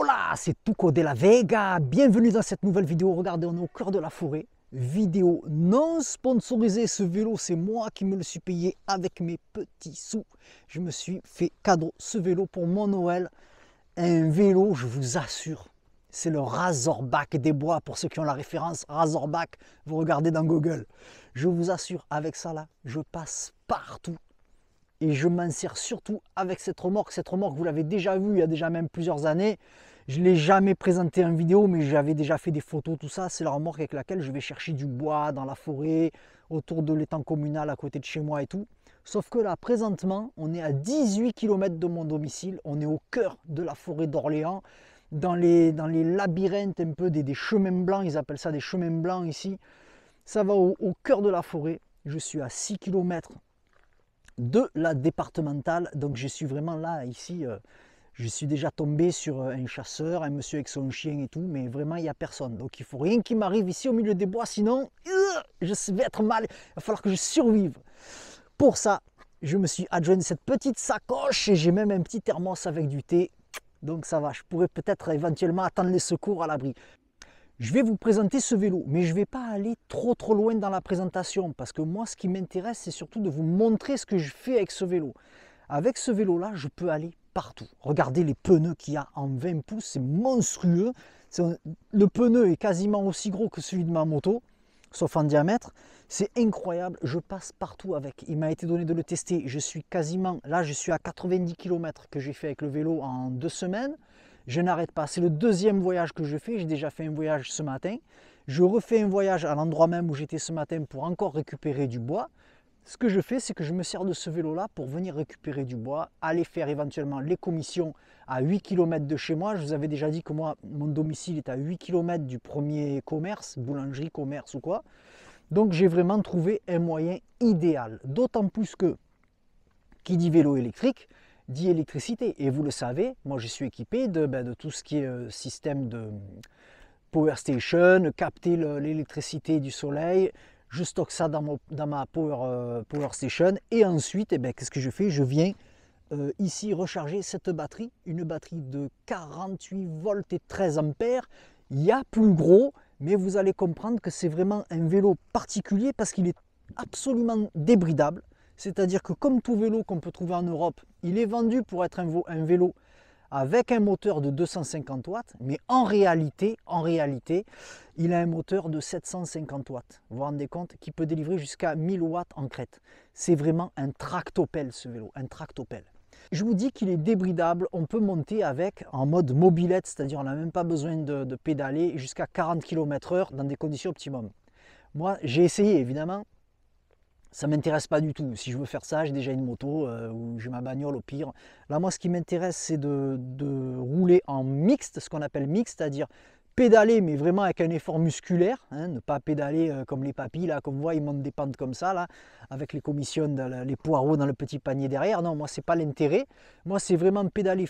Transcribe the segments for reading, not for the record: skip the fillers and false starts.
Hola, c'est Tuco de la Vega. Bienvenue dans cette nouvelle vidéo. Regardez, on est au cœur de la forêt. Vidéo non sponsorisée. Ce vélo, c'est moi qui me le suis payé avec mes petits sous. Je me suis fait cadeau ce vélo pour mon Noël. Un vélo, je vous assure, c'est le Razorback des bois. Pour ceux qui ont la référence, Razorback, vous regardez dans Google. Je vous assure, avec ça là, je passe partout. Et je m'en sers surtout avec cette remorque. Cette remorque, vous l'avez déjà vue il y a déjà même plusieurs années. Je ne l'ai jamais présentée en vidéo, mais j'avais déjà fait des photos, tout ça. C'est la remorque avec laquelle je vais chercher du bois dans la forêt, autour de l'étang communal à côté de chez moi et tout. Sauf que là, présentement, on est à 18 km de mon domicile. On est au cœur de la forêt d'Orléans, dans les labyrinthes un peu des chemins blancs. Ils appellent ça des chemins blancs ici. Ça va au cœur de la forêt. Je suis à 6 km de la départementale, donc je suis vraiment là ici. Je suis déjà tombé sur un chasseur, un monsieur avec son chien et tout, mais vraiment il n'y a personne, donc il faut rien qui m'arrive ici au milieu des bois, sinon je vais être mal, il va falloir que je survive. Pour ça, je me suis adjoint cette petite sacoche et j'ai même un petit thermos avec du thé, donc ça va, je pourrais peut-être éventuellement attendre les secours à l'abri. Je vais vous présenter ce vélo, mais je ne vais pas aller trop loin dans la présentation parce que moi, ce qui m'intéresse, c'est surtout de vous montrer ce que je fais avec ce vélo. Avec ce vélo-là, je peux aller partout. Regardez les pneus qu'il y a en 20 pouces, c'est monstrueux. Le pneu est quasiment aussi gros que celui de ma moto, sauf en diamètre. C'est incroyable, je passe partout avec. Il m'a été donné de le tester. Je suis quasiment, là je suis à 90 km que j'ai fait avec le vélo en 2 semaines. Je n'arrête pas, c'est le deuxième voyage que je fais, j'ai déjà fait un voyage ce matin. Je refais un voyage à l'endroit même où j'étais ce matin pour encore récupérer du bois. Ce que je fais, c'est que je me sers de ce vélo-là pour venir récupérer du bois, aller faire éventuellement les commissions à 8 km de chez moi. Je vous avais déjà dit que moi, mon domicile est à 8 km du premier commerce, boulangerie, commerce ou quoi. Donc j'ai vraiment trouvé un moyen idéal. D'autant plus que, qui dit vélo électrique, dit électricité. Et vous le savez, moi je suis équipé de tout ce qui est système de power station, capter l'électricité du soleil. Je stocke ça dans ma power station. Et ensuite, qu'est-ce que je fais? Je viens ici recharger cette batterie, une batterie de 48 volts et 13 ampères. Il y a plus gros, mais vous allez comprendre que c'est vraiment un vélo particulier parce qu'il est absolument débridable. C'est-à-dire que comme tout vélo qu'on peut trouver en Europe, il est vendu pour être un vélo avec un moteur de 250 watts, mais en réalité, il a un moteur de 750 watts. Vous vous rendez compte qu'il peut délivrer jusqu'à 1000 watts en crête. C'est vraiment un tractopelle ce vélo, un tractopelle. Je vous dis qu'il est débridable, on peut monter avec en mode mobilette, c'est-à-dire on n'a même pas besoin de pédaler jusqu'à 40 km/h dans des conditions optimum. Moi, j'ai essayé évidemment. Ça ne m'intéresse pas du tout. Si je veux faire ça, j'ai déjà une moto ou j'ai ma bagnole au pire. Là, moi, ce qui m'intéresse, c'est de rouler en mixte, ce qu'on appelle mixte, c'est-à-dire pédaler, mais vraiment avec un effort musculaire. Hein, ne pas pédaler comme les papis, là, comme vous voyez, ils montent des pentes comme ça, là, avec les commissions, les poireaux dans le petit panier derrière. Non, moi, ce n'est pas l'intérêt. Moi, c'est vraiment pédaler,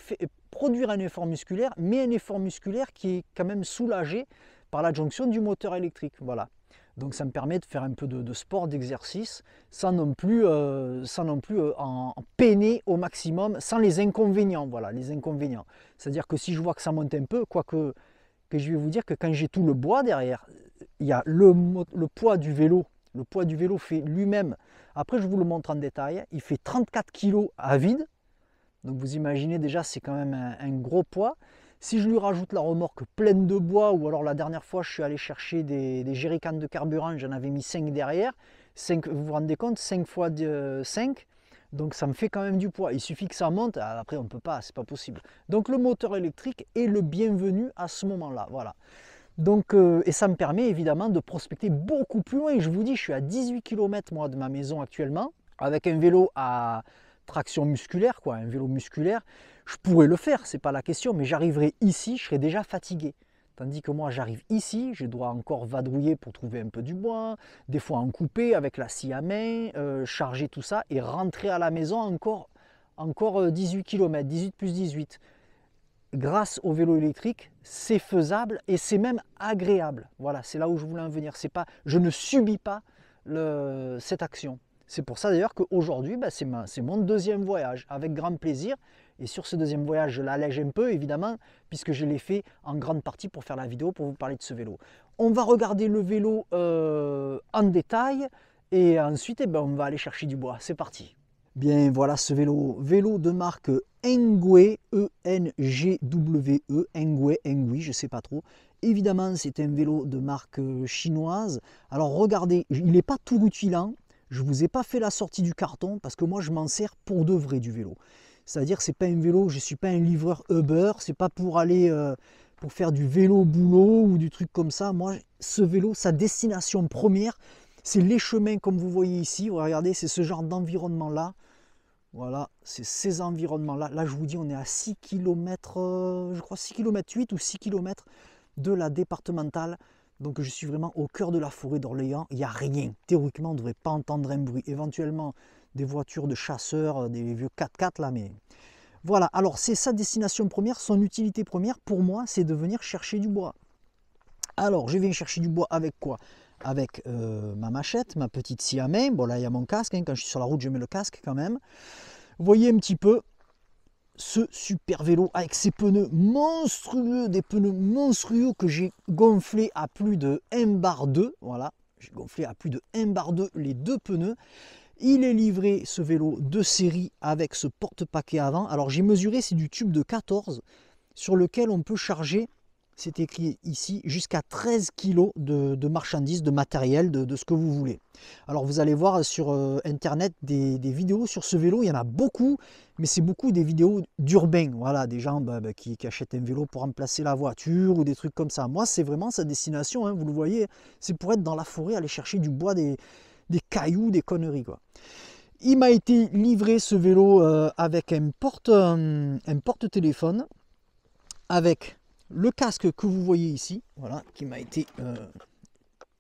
produire un effort musculaire, mais un effort musculaire qui est quand même soulagé par l'adjonction du moteur électrique. Voilà. Donc ça me permet de faire un peu de sport, d'exercice, sans non plus en peiner au maximum, sans les inconvénients. Voilà, les inconvénients. C'est-à-dire que si je vois que ça monte un peu, quoique que je vais vous dire que quand j'ai tout le bois derrière, il y a le poids du vélo. Le poids du vélo fait lui-même, après je vous le montre en détail, il fait 34 kg à vide. Donc vous imaginez déjà, c'est quand même un gros poids. Si je lui rajoute la remorque pleine de bois, ou alors la dernière fois je suis allé chercher des jerrycans de carburant, j'en avais mis 5 derrière, 5, vous vous rendez compte, 5 fois 5, donc ça me fait quand même du poids. Il suffit que ça monte, après on ne peut pas, c'est pas possible. Donc le moteur électrique est le bienvenu à ce moment-là, voilà. Donc, et ça me permet évidemment de prospecter beaucoup plus loin. Je vous dis, je suis à 18 km moi de ma maison actuellement, avec un vélo à traction musculaire, quoi, un vélo musculaire. Je pourrais le faire, c'est pas la question, mais j'arriverai ici, je serai déjà fatigué. Tandis que moi j'arrive ici, je dois encore vadrouiller pour trouver un peu du bois, des fois en couper avec la scie à main, charger tout ça et rentrer à la maison encore 18 km, 18 plus 18. Grâce au vélo électrique, c'est faisable et c'est même agréable. Voilà, c'est là où je voulais en venir. C'est pas, je ne subis pas cette action. C'est pour ça d'ailleurs qu'aujourd'hui, c'est mon deuxième voyage avec grand plaisir. Et sur ce deuxième voyage, je l'allège un peu, évidemment, puisque je l'ai fait en grande partie pour faire la vidéo, pour vous parler de ce vélo. On va regarder le vélo en détail, et ensuite, eh ben, on va aller chercher du bois. C'est parti. Bien, voilà ce vélo. Vélo de marque Engwe, E-N-G-W-E, Engwe, je ne sais pas trop. Évidemment, c'est un vélo de marque chinoise. Alors, regardez, il n'est pas tout rutilant. Je ne vous ai pas fait la sortie du carton parce que moi, je m'en sers pour de vrai du vélo. C'est-à-dire que ce n'est pas un vélo, je ne suis pas un livreur Uber, c'est pas pour aller pour faire du vélo boulot ou du truc comme ça. Moi, ce vélo, sa destination première, c'est les chemins comme vous voyez ici. Regardez, c'est ce genre d'environnement-là. Voilà, c'est ces environnements-là. Là, je vous dis, on est à 6 km, je crois 6 km 8 ou 6 km de la départementale. Donc, je suis vraiment au cœur de la forêt d'Orléans. Il n'y a rien. Théoriquement, on ne devrait pas entendre un bruit. Éventuellement, des voitures de chasseurs, des vieux 4x4 là, mais... Voilà, alors c'est sa destination première, son utilité première, pour moi, c'est de venir chercher du bois. Alors, je viens chercher du bois avec quoi? Avec ma machette, ma petite scie à main. Bon, là, il y a mon casque. Hein. Quand je suis sur la route, je mets le casque quand même. Vous voyez un petit peu ce super vélo avec ses pneus monstrueux, des pneus monstrueux que j'ai gonflés à plus de 1 bar 2. Voilà, j'ai gonflé à plus de 1 bar 2 les deux pneus. Il est livré, ce vélo, de série avec ce porte-paquet avant. Alors, j'ai mesuré, c'est du tube de 14 sur lequel on peut charger, c'est écrit ici, jusqu'à 13 kg de marchandises, de matériel, de ce que vous voulez. Alors vous allez voir sur internet des vidéos sur ce vélo, il y en a beaucoup, mais c'est beaucoup des vidéos d'urbains, voilà, des gens qui achètent un vélo pour remplacer la voiture ou des trucs comme ça. Moi, c'est vraiment sa destination, hein, vous le voyez, c'est pour être dans la forêt, aller chercher du bois, des cailloux, des conneries, quoi. Il m'a été livré ce vélo avec un porte-téléphone, avec le casque que vous voyez ici, voilà, qui m'a été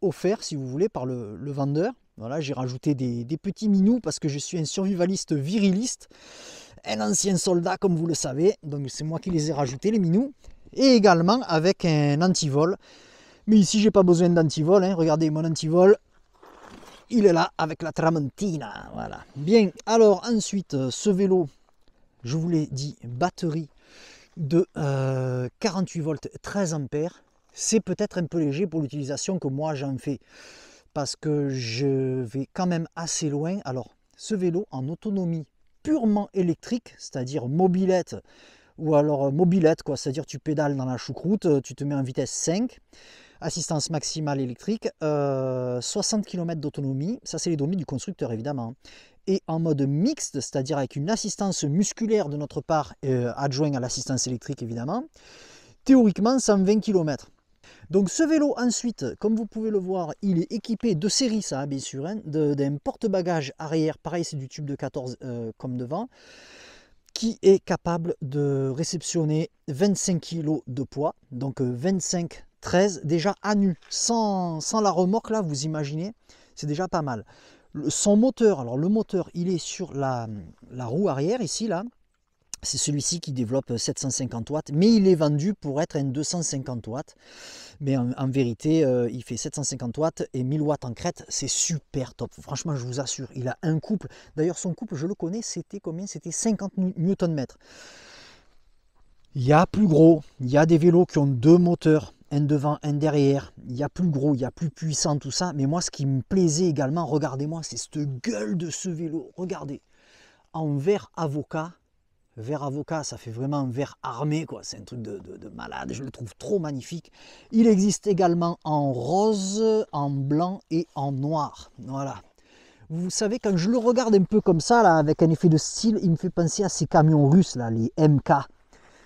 offert, si vous voulez, par le vendeur. Voilà, j'ai rajouté des petits minous parce que je suis un survivaliste viriliste, un ancien soldat, comme vous le savez. Donc c'est moi qui les ai rajoutés, les minous. Et également avec un antivol. Mais ici, j'ai pas besoin d'antivol. Hein. Regardez mon antivol. Il est là avec la Tramontina. Voilà. Bien. Alors ensuite, ce vélo, je vous l'ai dit, batterie de 48 volts 13 ampères. C'est peut-être un peu léger pour l'utilisation que moi j'en fais parce que je vais quand même assez loin. Alors ce vélo en autonomie purement électrique, c'est-à-dire mobilette ou alors mobilette quoi, c'est-à-dire tu pédales dans la choucroute, tu te mets en vitesse 5, assistance maximale électrique, 60 km d'autonomie, ça c'est les données du constructeur évidemment. Et en mode mixte, c'est-à-dire avec une assistance musculaire de notre part, adjoint à l'assistance électrique évidemment, théoriquement 120 km. Donc ce vélo ensuite, comme vous pouvez le voir, il est équipé de série, ça bien sûr, hein, d'un porte-bagages arrière, pareil c'est du tube de 14 comme devant, qui est capable de réceptionner 25 kg de poids, donc 25, 13, déjà à nu, sans la remorque là, vous imaginez, c'est déjà pas mal. Son moteur, alors le moteur il est sur la roue arrière ici là, c'est celui-ci qui développe 750 watts, mais il est vendu pour être un 250 watts, mais en vérité il fait 750 watts et 1000 watts en crête, c'est super top, franchement je vous assure, il a un couple, d'ailleurs son couple je le connais, c'était combien? C'était 50 Nm. Il y a plus gros, il y a des vélos qui ont deux moteurs, un devant, un derrière, il y a plus gros, il y a plus puissant, tout ça. Mais moi, ce qui me plaisait également, regardez-moi, c'est cette gueule de ce vélo. Regardez, en vert avocat. Vert avocat, ça fait vraiment un vert armé, quoi. C'est un truc de malade, je le trouve trop magnifique. Il existe également en rose, en blanc et en noir. Voilà. Vous savez, quand je le regarde un peu comme ça, là, avec un effet de style, il me fait penser à ces camions russes, là, les MK.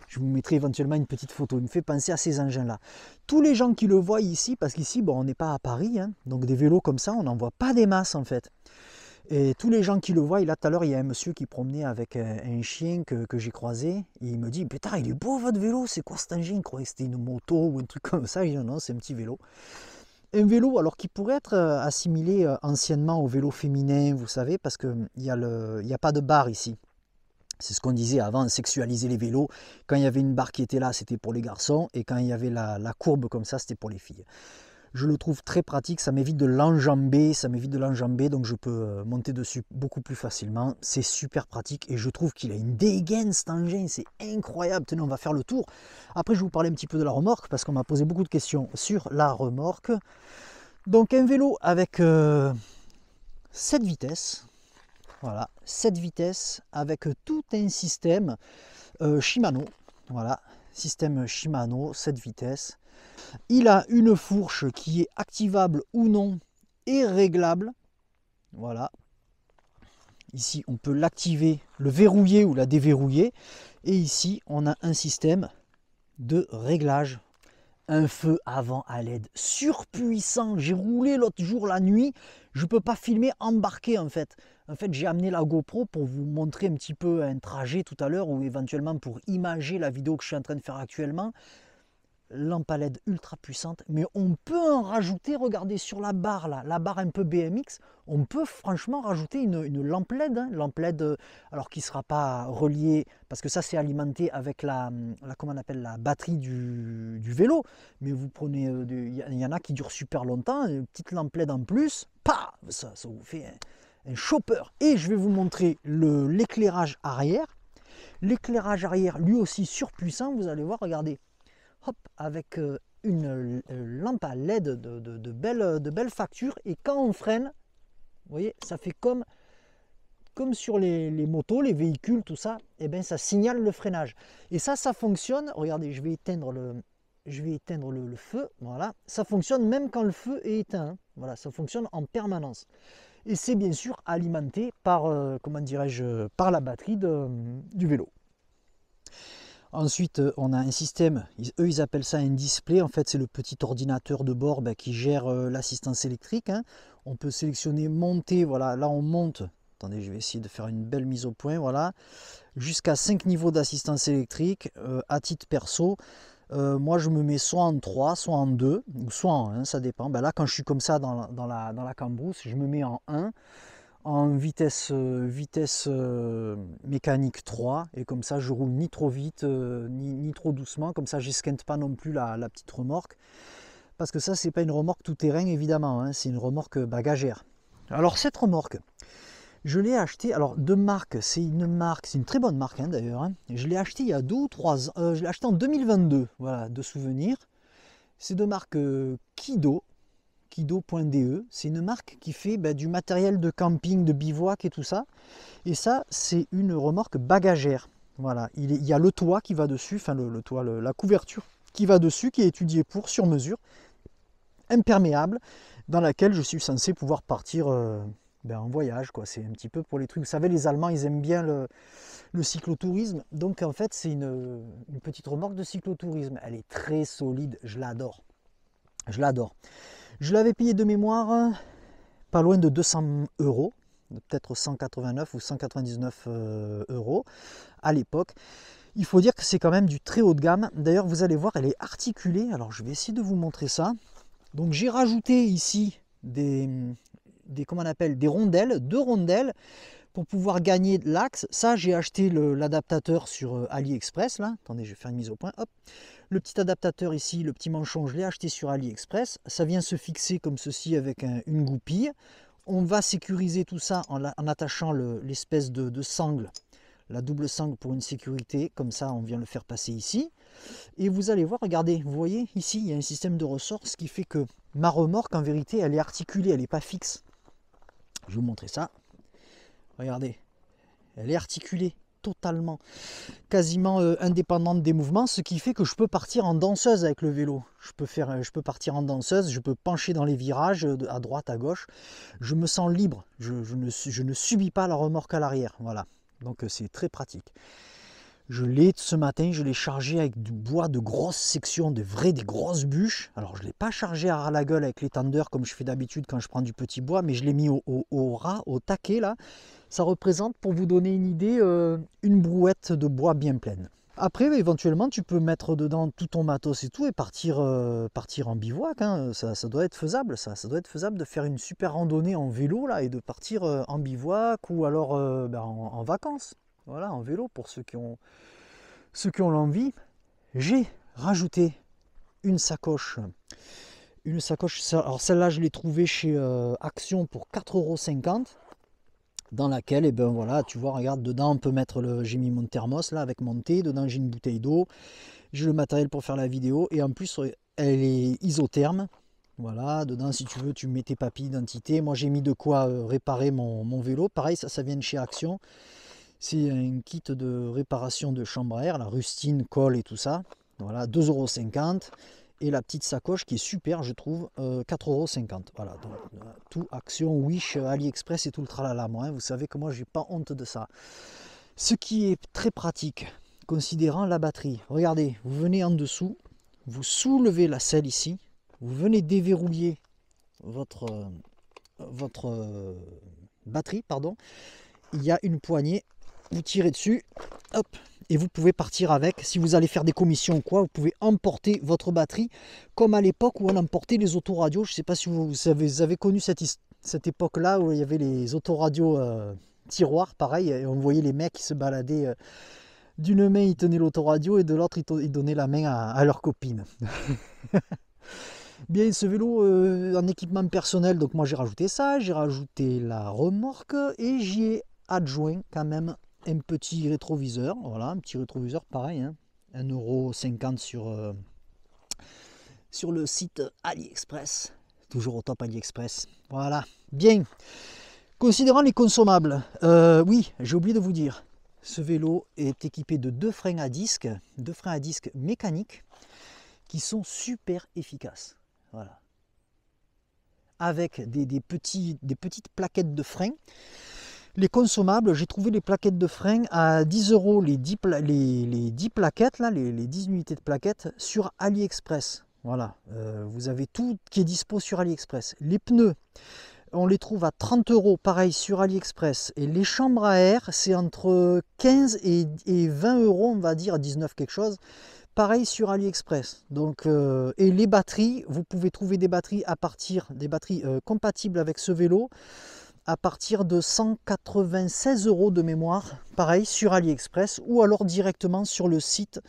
Je vous mettrai éventuellement une petite photo. Il me fait penser à ces engins-là. Tous les gens qui le voient ici, parce qu'ici, bon, on n'est pas à Paris, hein, donc des vélos comme ça, on n'en voit pas des masses en fait. Et tous les gens qui le voient, là tout à l'heure, il y a un monsieur qui promenait avec un chien que j'ai croisé. Et il me dit, putain, il est beau votre vélo, c'est quoi cet engin? Il croyait que c'était une moto ou un truc comme ça. Je dis, non, c'est un petit vélo. Un vélo, alors qui pourrait être assimilé anciennement au vélo féminin, vous savez, parce qu'il n'y a pas de barre ici. C'est ce qu'on disait avant, sexualiser les vélos. Quand il y avait une barre qui était là, c'était pour les garçons. Et quand il y avait la courbe comme ça, c'était pour les filles. Je le trouve très pratique, ça m'évite de l'enjamber, donc je peux monter dessus beaucoup plus facilement. C'est super pratique et je trouve qu'il a une dégaine cet engin, c'est incroyable. Tenez, on va faire le tour. Après, je vais vous parler un petit peu de la remorque parce qu'on m'a posé beaucoup de questions sur la remorque. Donc un vélo avec 7 vitesses, voilà, 7 vitesses avec tout un système Shimano, voilà, système Shimano, 7 vitesses. Il a une fourche qui est activable ou non et réglable. Voilà. Ici, on peut l'activer, le verrouiller ou la déverrouiller. Et ici, on a un système de réglage. Un feu avant à LED surpuissant. J'ai roulé l'autre jour la nuit. Je ne peux pas filmer embarqué en fait. En fait, j'ai amené la GoPro pour vous montrer un petit peu un trajet tout à l'heure ou éventuellement pour imager la vidéo que je suis en train de faire actuellement. Lampe à LED ultra puissante, mais on peut en rajouter, regardez sur la barre là, la barre un peu BMX, on peut franchement rajouter une lampe LED, hein, lampe LED alors qui ne sera pas reliée, parce que ça c'est alimenté avec comment on appelle, la batterie du vélo, mais vous prenez, il y en a qui durent super longtemps, une petite lampe LED en plus, ça vous fait un chopper. Et je vais vous montrer l'éclairage arrière. L'éclairage arrière lui aussi surpuissant, vous allez voir, regardez. Hop, avec une lampe à LED de belle facture, et quand on freine, vous voyez, ça fait comme sur les motos, les véhicules, tout ça, et bien ça signale le freinage. Et ça fonctionne, regardez, je vais éteindre le feu, voilà, ça fonctionne même quand le feu est éteint, hein. Voilà, ça fonctionne en permanence. Et c'est bien sûr alimenté par, comment dirais-je, par la batterie du vélo. Ensuite, on a un système, eux ils appellent ça un display, en fait c'est le petit ordinateur de bord qui gère l'assistance électrique, hein. On peut sélectionner monter, voilà, là on monte, attendez je vais essayer de faire une belle mise au point, voilà, jusqu'à 5 niveaux d'assistance électrique, à titre perso, moi je me mets soit en 3, soit en 2, ou soit en 1, ça dépend. Là quand je suis comme ça dans la cambrousse, je me mets en 1, en vitesse mécanique 3, et comme ça je roule ni trop vite ni trop doucement, comme ça j'esquinte pas non plus la petite remorque, parce que ça c'est pas une remorque tout terrain évidemment, hein, c'est une remorque bagagère. Alors cette remorque, je l'ai achetée, alors de marque, c'est une très bonne marque hein, d'ailleurs, hein. Je l'ai acheté il y a 2 ou 3 ans, je l'ai acheté en 2022, voilà, de souvenir. C'est de marque Kido, Kido.de, c'est une marque qui fait du matériel de camping, de bivouac et tout ça. Et ça, c'est une remorque bagagère. Voilà, il y a le toit qui va dessus, enfin le toit, la couverture qui va dessus, qui est étudiée pour sur mesure, imperméable, dans laquelle je suis censé pouvoir partir en voyage, quoi. C'est un petit peu pour les trucs. Vous savez, les Allemands, ils aiment bien le cyclotourisme. Donc en fait, c'est une petite remorque de cyclotourisme. Elle est très solide, je l'adore. Je l'adore. Je l'avais payé de mémoire pas loin de 200 €, peut-être 189 ou 199 € à l'époque. Il faut dire que c'est quand même du très haut de gamme. D'ailleurs, vous allez voir, elle est articulée. Alors, je vais essayer de vous montrer ça. Donc, j'ai rajouté ici des comment on appelle, des rondelles, 2 rondelles pour pouvoir gagner de l'axe. Ça, j'ai acheté l'adaptateur sur AliExpress. Là, attendez, je vais faire une mise au point. Hop. Le petit adaptateur ici, le petit manchon, je l'ai acheté sur AliExpress. Ça vient se fixer comme ceci avec une goupille. On va sécuriser tout ça en attachant l'espèce de sangle, la double sangle pour une sécurité. Comme ça, on vient le faire passer ici. Et vous allez voir, regardez, vous voyez, ici, il y a un système de ressort, ce qui fait que ma remorque, en vérité, elle est articulée, elle n'est pas fixe. Je vais vous montrer ça. Regardez, elle est articulée totalement, quasiment indépendante des mouvements, ce qui fait que je peux partir en danseuse avec le vélo. Je peux partir en danseuse, je peux pencher dans les virages à droite, à gauche. Je me sens libre, je ne subis pas la remorque à l'arrière. Voilà, donc c'est très pratique. Ce matin, je l'ai chargé avec du bois de grosses sections, des grosses bûches. Alors je ne l'ai pas chargé à ras la gueule avec l'étendeur comme je fais d'habitude quand je prends du petit bois, mais je l'ai mis au taquet là. Ça représente, pour vous donner une idée, une brouette de bois bien pleine. Après, éventuellement, tu peux mettre dedans tout ton matos et tout et partir en bivouac, hein. Ça doit être faisable, ça doit être faisable de faire une super randonnée en vélo là et de partir en bivouac ou alors en vacances. Voilà, en vélo pour ceux qui ont l'envie. J'ai rajouté une sacoche Une sacoche, alors celle-là je l'ai trouvée chez Action pour 4,50 €, dans laquelle, et ben voilà, tu vois, regarde, dedans on peut mettre j'ai mis mon thermos là avec mon thé, dedans j'ai une bouteille d'eau, j'ai le matériel pour faire la vidéo, et en plus elle est isotherme. Voilà, dedans si tu veux tu mets tes papiers d'identité. Moi j'ai mis de quoi réparer mon vélo, pareil ça vient de chez Action. C'est un kit de réparation de chambre à air, la rustine, colle et tout ça. Voilà, 2,50 €. Et la petite sacoche qui est super, je trouve, 4,50 €. Voilà, donc tout Action, Wish, AliExpress et tout le tralala. Moi, hein, vous savez que moi, j'ai pas honte de ça. Ce qui est très pratique, considérant la batterie. Regardez, vous venez en dessous, vous soulevez la selle ici, vous venez déverrouiller votre batterie, pardon. Il y a une poignée, vous tirez dessus, hop, et vous pouvez partir avec. Si vous allez faire des commissions ou quoi, vous pouvez emporter votre batterie, comme à l'époque où on emportait les autoradios. Je ne sais pas si vous avez connu cette époque-là où il y avait les autoradios tiroirs, pareil, et on voyait les mecs qui se baladaient. D'une main, ils tenaient l'autoradio et de l'autre, ils donnaient la main à leur copine. Bien, ce vélo en équipement personnel, donc moi j'ai rajouté ça, j'ai rajouté la remorque et j'y ai adjoint quand même un petit rétroviseur. Voilà, un petit rétroviseur pareil, hein, 1,50 € sur le site AliExpress. Toujours au top AliExpress. Voilà, bien. Considérant les consommables, oui, j'ai oublié de vous dire, ce vélo est équipé de deux freins à disque mécaniques qui sont super efficaces. Voilà. Avec des petites plaquettes de frein. Les consommables, j'ai trouvé les plaquettes de frein à 10 € les 10 plaquettes, là, les 10 unités de plaquettes sur AliExpress. Voilà, vous avez tout qui est dispo sur AliExpress. Les pneus, on les trouve à 30 € pareil sur AliExpress. Et les chambres à air, c'est entre 15 et 20 €, on va dire, 19 quelque chose. Pareil sur AliExpress. Donc, et les batteries, vous pouvez trouver des batteries compatibles avec ce vélo à partir de 196 € de mémoire, pareil sur AliExpress, ou alors directement sur le site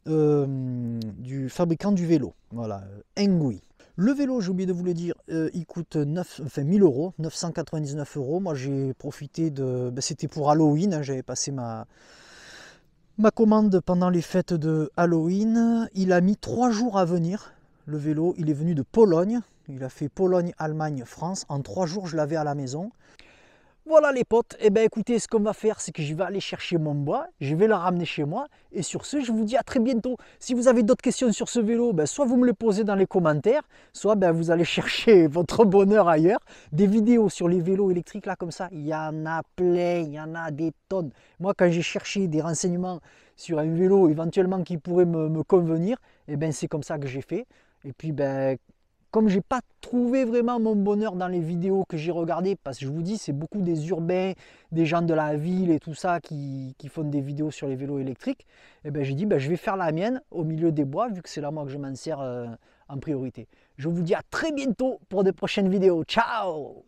du fabricant du vélo. Voilà, Engui. Le vélo, j'ai oublié de vous le dire, il coûte 1000 €, 999 €. Moi j'ai profité de... c'était pour Halloween, hein, j'avais passé ma commande pendant les fêtes de Halloween. Il a mis 3 jours à venir, le vélo. Il est venu de Pologne. Il a fait Pologne, Allemagne, France. En 3 jours, je l'avais à la maison. Voilà les potes. Et bien écoutez, ce qu'on va faire, c'est que je vais aller chercher mon bois. Je vais le ramener chez moi. Et sur ce, je vous dis à très bientôt. Si vous avez d'autres questions sur ce vélo, soit vous me les posez dans les commentaires, soit vous allez chercher votre bonheur ailleurs. Des vidéos sur les vélos électriques, là, comme ça, il y en a plein, il y en a des tonnes. Moi, quand j'ai cherché des renseignements sur un vélo éventuellement qui pourrait me convenir, et c'est comme ça que j'ai fait. Et puis, comme j'ai pas trouvé vraiment mon bonheur dans les vidéos que j'ai regardées, parce que je vous dis, c'est beaucoup des urbains, des gens de la ville et tout ça qui font des vidéos sur les vélos électriques, et j'ai dit, je vais faire la mienne au milieu des bois, vu que c'est là moi que je m'en sers en priorité. Je vous dis à très bientôt pour de prochaines vidéos. Ciao!